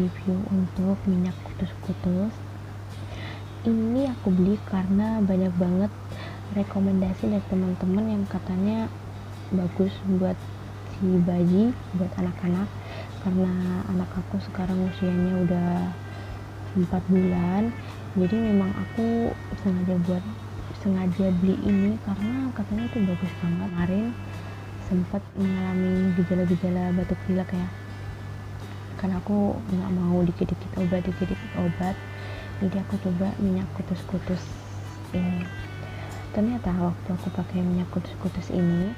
review untuk minyak kutus-kutus. Ini aku beli karena banyak banget rekomendasi dari teman-teman yang katanya bagus buat si bayi, buat anak-anak, karena anak aku sekarang usianya udah 4 bulan. Jadi memang aku sengaja beli ini karena katanya itu bagus banget. Kemarin sempat mengalami gejala-gejala batuk pilek ya, karena aku nggak mau dikit-dikit obat, jadi aku coba minyak kutus-kutus ini. Ternyata waktu aku pakai minyak kutus-kutus ini,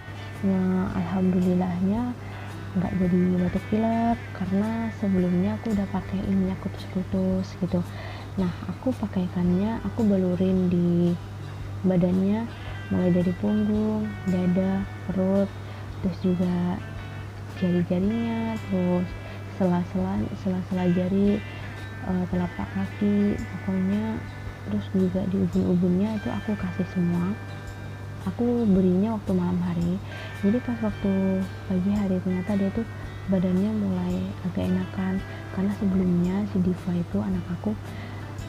alhamdulillahnya nggak jadi batuk pilek, karena sebelumnya aku udah pakai minyak kutus-kutus gitu. Nah, aku pakaikannya, aku balurin di badannya, mulai dari punggung, dada, perut, terus juga jari-jarinya, terus sela-sela jari, telapak kaki, pokoknya, terus juga di ubun-ubunnya itu aku kasih semua. Aku berinya waktu malam hari, jadi pas waktu pagi hari ternyata dia tuh badannya mulai agak enakan, karena sebelumnya si Diva itu anak aku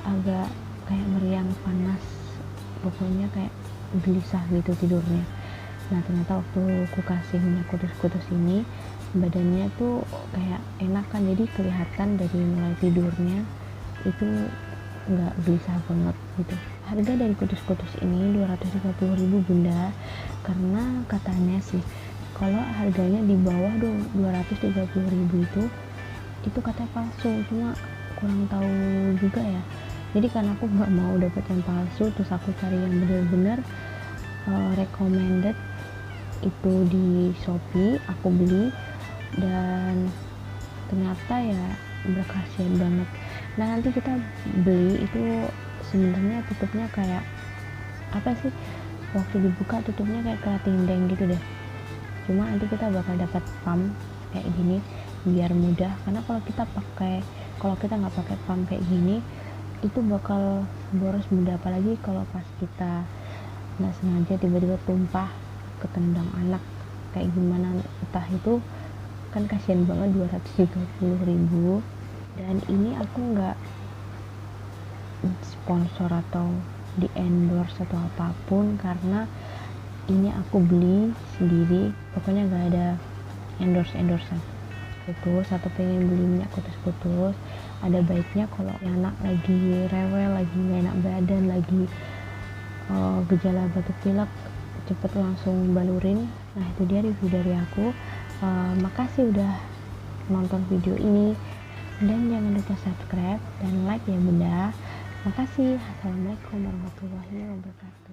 agak kayak meriang, panas, pokoknya kayak gelisah gitu tidurnya. Nah, ternyata waktu aku kasih minyak kutus-kutus ini, badannya tuh kayak enakan, jadi kelihatan dari mulai tidurnya itu nggak gelisah banget gitu. Harga dari kutus-kutus ini 230.000 bunda, karena katanya sih kalau harganya di bawah 230.000 itu katanya palsu, cuma kurang tahu juga ya. Jadi karena aku nggak mau dapet yang palsu, terus aku cari yang bener-bener recommended itu di Shopee, aku beli, dan ternyata ya berkhasiat banget. Nah, nanti kita beli itu sebenarnya tutupnya kayak apa sih, waktu dibuka tutupnya kayak keratindeng gitu deh, cuma nanti kita bakal dapat pump kayak gini biar mudah, karena kalau kita nggak pakai pump kayak gini itu bakal boros bunda, apalagi kalau pas kita nggak sengaja tiba-tiba tumpah ketendang anak kayak gimana, entah itu kan kasihan banget 230.000. Dan ini aku nggak sponsor atau di endorse atau apapun, karena ini aku beli sendiri, pokoknya nggak ada endorsean kutus atau pengen beli minyak kutus-kutus. Ada baiknya kalau anak lagi rewel, lagi nggak enak badan, lagi gejala batuk pilek, cepet langsung balurin. Nah, itu dia review dari aku. Makasih udah nonton video ini, dan jangan lupa subscribe dan like ya bunda. Makasih. Assalamualaikum warahmatullahi wabarakatuh.